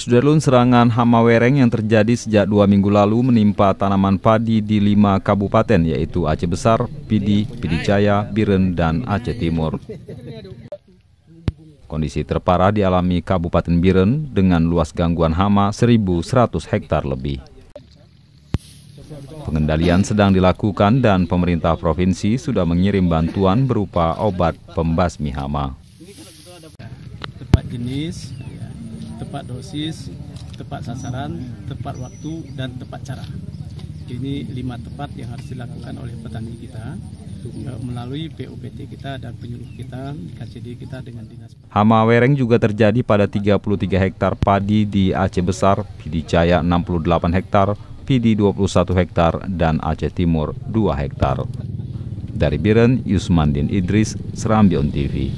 Sudarlun, serangan hama wereng yang terjadi sejak 2 minggu lalu menimpa tanaman padi di 5 kabupaten, yaitu Aceh Besar, Pidi, Pidi Jaya, Biren, dan Aceh Timur. Kondisi terparah dialami Kabupaten Biren dengan luas gangguan hama 1.100 hektar lebih. Pengendalian sedang dilakukan dan pemerintah provinsi sudah mengirim bantuan berupa obat pembasmi hama. Tepat jenis, tepat dosis, tepat sasaran, tepat waktu, dan tepat cara. Ini 5 tepat yang harus dilakukan oleh petani kita melalui POPT kita dan penyuluh kita, KCD kita dengan dinas. Hama wereng juga terjadi pada 33 hektar padi di Aceh Besar, Pidi Jaya 68 hektar, Pidi 21 hektar, dan Aceh Timur 2 hektar. Dari Biren, Yusmandin Idris, Serambi On TV.